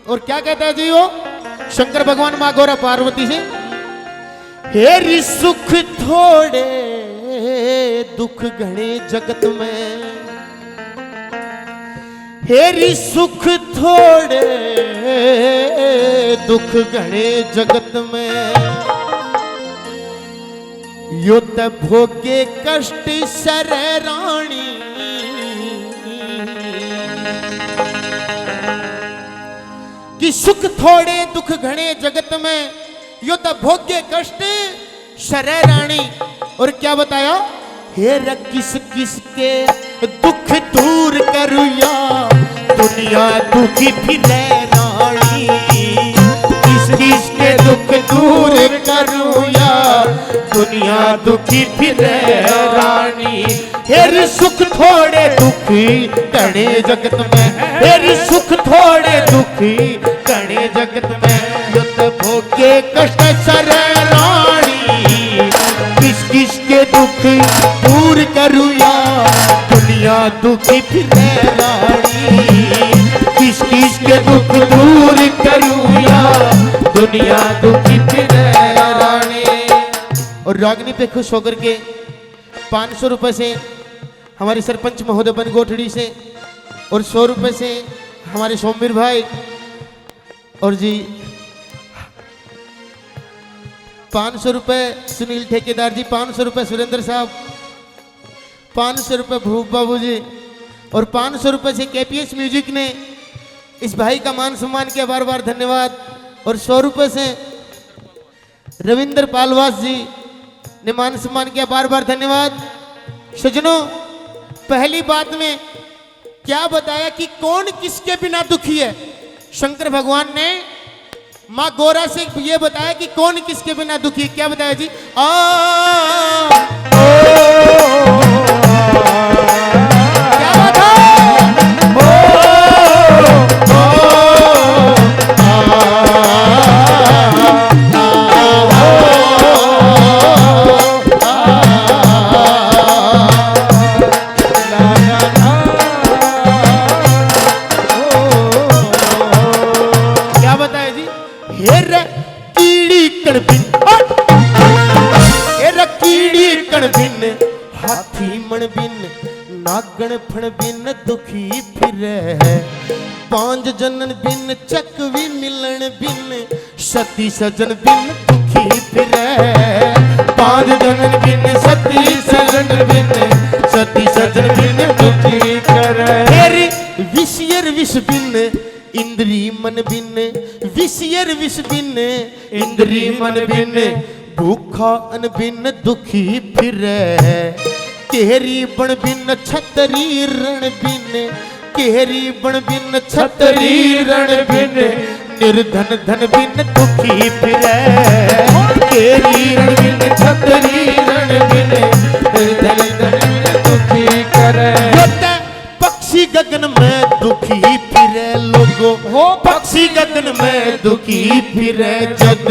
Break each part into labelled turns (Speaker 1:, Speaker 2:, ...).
Speaker 1: और क्या कहता है जी वो शंकर भगवान माँ गौरा पार्वती से, हेरी सुख थोड़े दुख घने जगत में, हेरी सुख थोड़े दुख घने जगत में, यो त भोगे कष्ट सर रानी, कि सुख थोड़े दुख घने जगत में, यो त भोगे कष्ट सर रानी। और क्या बताया, हेर किस किस के दुख दूर करुया दुनिया दुखी फिरे रानी, किस किस के दुख दूर करुया दुनिया दुखी फिरे रानी। हेर सुख थोड़े दुखी घने जगत में, हेर सुख थोड़े दुखी घने जगत में, युद्ध भोगे कष्ट सर रानी, किस किस के दुख दूर करुया दुनिया दुखी फिरे रानी, किस किस के दुख दूर करुया दुनिया दुखी फिरे रानी। और रागनी पे खुश होकर के 500 रुपए से हमारे सरपंच महोदय बन गोठड़ी से, और 100 रुपए से हमारे सोमवीर भाई, और जी 500 रुपए सुनील ठेकेदार जी, 500 रुपए सुरेंद्र साहब, 500 रुपए भूप बाबू जी, और 500 रुपए से केपीएस म्यूजिक ने इस भाई का मान सम्मान किया, बार बार धन्यवाद। और 100 रुपए से रविंद्र पालवास जी ने मान सम्मान किया, बार बार धन्यवाद। सजनों, पहली बात में क्या बताया कि कौन किसके बिना दुखी है, शंकर भगवान ने माँ गौरा से ये बताया कि कौन किसके बिना दुखी, क्या बताया जी, क्या बात नागण फण बिन दुखी फिरे, पांच जनन बिन चकवी मिलन बिन, सती सजन बिन दुखी फिरे, पांच जनन बिन सती सजन बिन, सती सजन बिन दुखी करे। हेरी विषयर विष बिन इंद्री मन बिन, विषयर विष बिन इंद्री मन बिन, भूखा अन बिन दुखी फिरे, केहरी बण बिन छतरी रण बिन, केहरी बण बिन छतरी रण बिन, निर्धन धन बिन दुखी फिरे, केहरी रण बिन छतरी रण बिन, निर्धन धन बिन दुखी करे। पक्षी गगन में दुखी फिरे लोगो, हो पक्षी गगन में दुखी फिरे, जब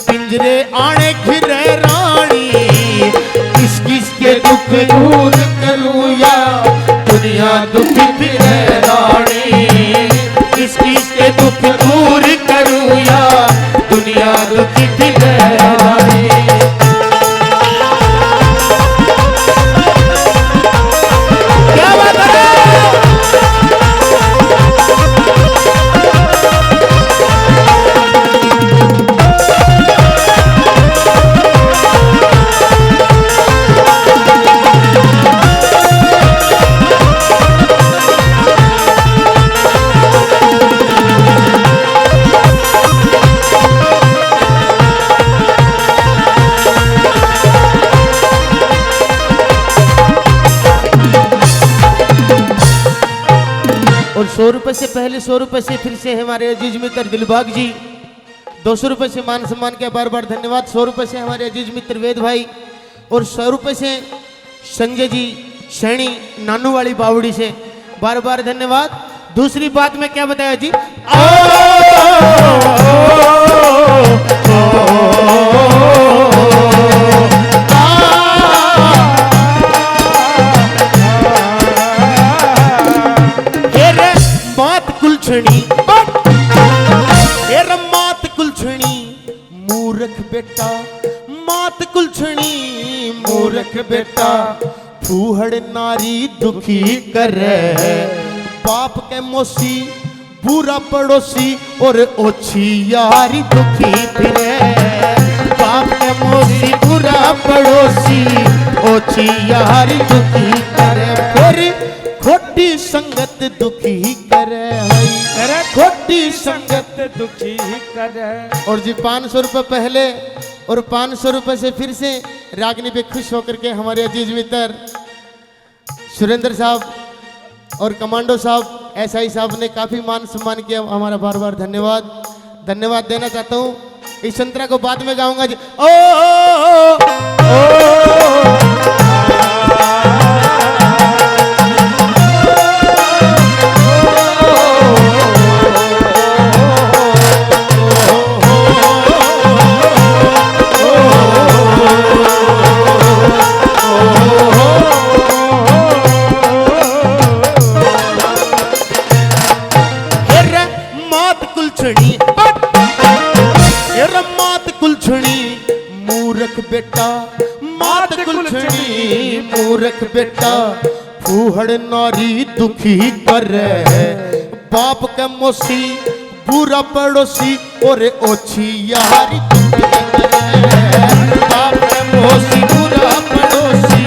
Speaker 1: पिंजरे आने घिरे रानी, किस किस के दुख दूर करूया दुनिया दुखी फिरे रानी, किस किस के दुख दूर करूया दुनिया दुखी फिरे रानी। क्या बात है, और 100 रुपए से पहले 100 रुपए से फिर से हमारे अजीज मित्र दिलबाग जी, 200 रुपए से मान सम्मान किया, बार बार धन्यवाद। 100 रुपए से हमारे अजीज मित्र वेद भाई, और 100 रुपए से संजय जी सैनी नानू वाली बावड़ी से, बार बार धन्यवाद। दूसरी बात में क्या बताया जी, बात कुलछणी मूर्ख बेटा मात कुलछणी मूर्ख बेटा फूहड़ नारी दुखी करे बाप के मोसी बुरा पड़ोसी और ओछी यारी दुखी फिरे बाप के मोसी बुरा पड़ोसी ओछी यारी दुखी करे फिर खोटी संगत दुखी करे खोटी संगत दुखी करे। और जी 500 रुपये पहले और 500 रुपये से फिर से रागनी पे खुश होकर के हमारे अजीज मित्र सुरेंद्र साहब और कमांडो साहब एसआई साहब ने काफी मान सम्मान किया, हमारा बार बार धन्यवाद देना चाहता हूँ। इस संतरा को बाद में गाऊंगा जी। मूर्ख बेटा मात कुलछणी मूर्ख बेटा फूहड़ नारी दुखी करे बाप के मोसी बुरा पड़ोसी और ओछी यारी दुखी करे बाप के मोसी बुरा पड़ोसी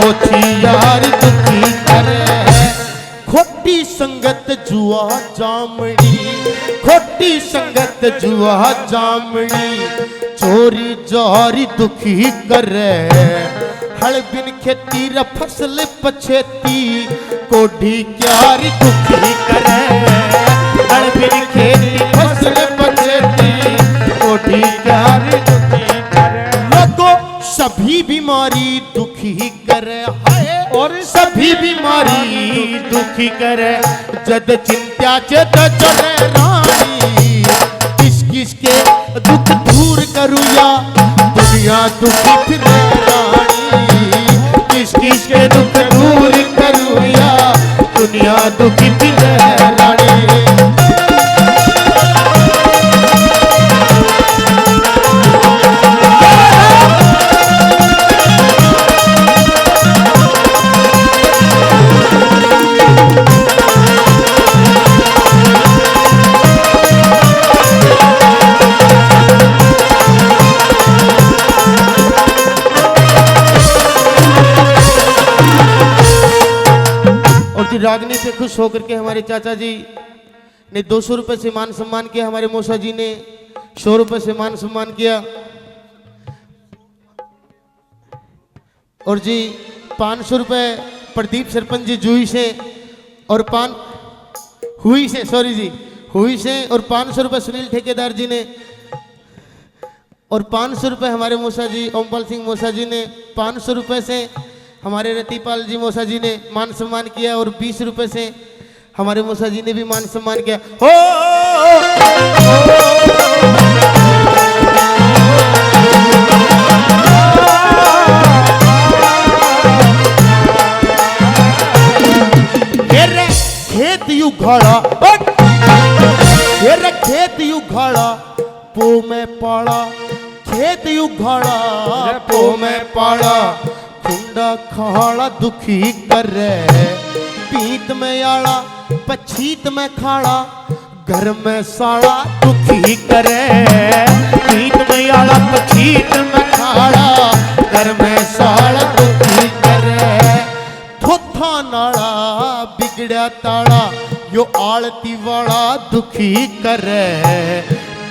Speaker 1: ओछी यारी दुखी करे। खोटी संगत जुआ जामड़ी खोटी संगत जुआ जामड़ी चोरी जारी दुखी करे हल बिन खेती र फसल पछेती कोढ़ी क्यारी दुखी करे हल बिन खेती फसल पछेती कोढ़ी क्यारी दुखी करे। लोगों सभी बीमारी दुखी करे और सभी बीमारी दुखी करे जद चिंता चेत चले रानी किस किस के दुख दूर करूया दुनिया दुखी फिरे रानी किस किस के दुख दूर करूया दुनिया दुखी फिरे रानी। रागनी से खुश होकर के हमारे चाचा जी ने 200 रुपए से मान सम्मान किया, हमारे मौसा जी ने 100 रुपए से मान सम्मान किया और जी 500 रुपए प्रदीप सरपंच जी जुई से और हुई से और 500 रुपए सुनील ठेकेदार जी ने और 500 रुपए हमारे मौसा जी ओमपाल सिंह मौसा जी ने 500 रुपए से हमारे रतिपाल जी मौसा जी ने मान सम्मान किया और 20 रुपए से हमारे मौसा जी ने भी मान सम्मान किया। खेत यू घाड़ा पो में पाड़ा खेत यू घाड़ा पो में पाड़ा खुंडा खाड़ा दुखी करे पीत में आड़ा पछीत में खाड़ा घर में साड़ा दुखी करे पीत में आड़ा पछीत में खाड़ा घर में साड़ा दुखी करे। थोथा नाड़ा बिगड़ा ताड़ा यो आलती वाला दुखी करे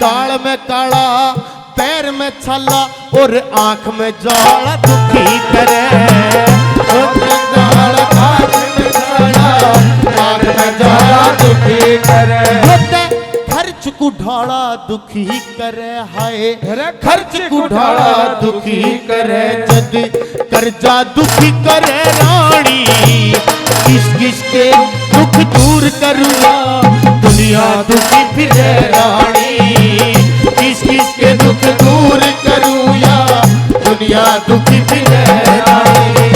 Speaker 1: दाल में काला पैर में छाला और आंख में जाला दुखी करे आंख में जाला दुखी करे। खर्च को ढाला दुखी करे हाय खर्च को ढाला दुखी करे जद कर्जा दुखी करे रानी किस किस के दुख दूर करूँगा दुनिया दुखी फिरे रानी किस किस के दुख दूर करूँ या दुनिया दुखी फिरे रानी।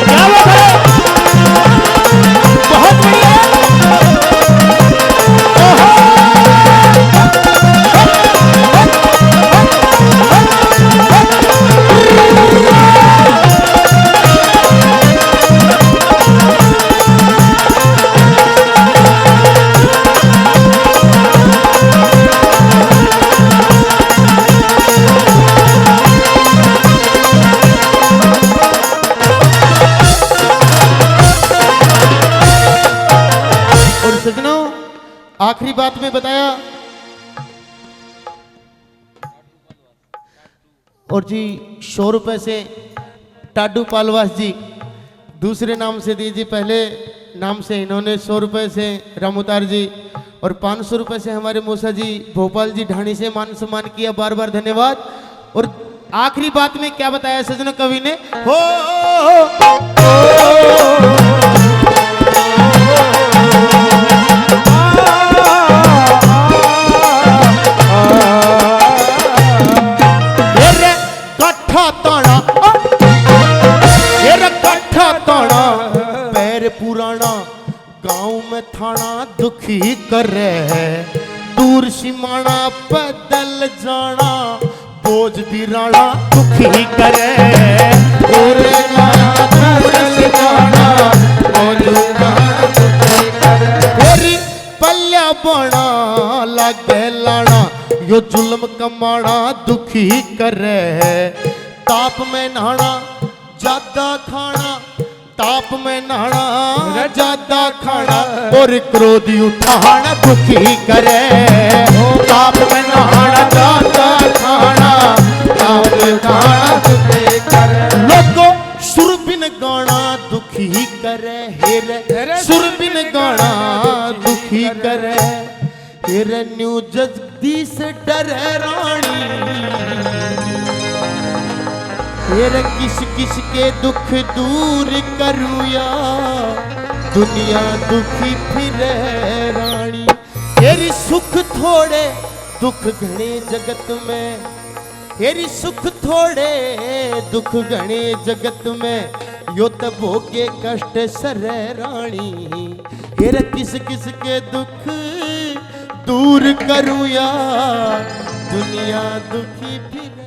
Speaker 1: क्या बात है बहुत बढ़िया। सजनों, आखिरी बात में बताया। और जी 100 रुपए से टाडू पालवास जी दूसरे नाम से दीजिए, पहले नाम से इन्होंने 100 रुपए से रामउतार जी, और 500 रुपए से हमारे मूसा जी भोपाल जी ढाणी से मान सम्मान किया, बार बार धन्यवाद। और आखिरी बात में क्या बताया सजनों कवि ने, हो पुराना गांव में थाना दुखी करे, दूर सिमाना पैदल जाना बोझ बिराना दुखी करे, दूर सिमाना बोझ बिराना दुखी करे, तेरी पल्ला बना लागे लाना यो जुल्म कमाना दुखी करे, ताप में नहाना ज्यादा खाना, ताप में नहाना ज्यादा खाना, और क्रोध उठाना दुखी करे, ताप में नहाना ज्यादा खाना, ताप में खाना दुखी करे, लोगों सुर बिन गाना दुखी करे, हेरे सुर बिन गाना दुखी करे, हेरे न्यू जगदीश डरे रानी, हेरे किस किस के दुख दूर करूया, दुनिया दुखी फिरे रानी, तेरी सुख थोड़े दुख घने जगत में, तेरी सुख थोड़े दुख घने जगत में, यो त भोगे कष्ट सरे रानी, हेरे किस किस के दुख दूर करूया, दुनिया दुखी फिरे।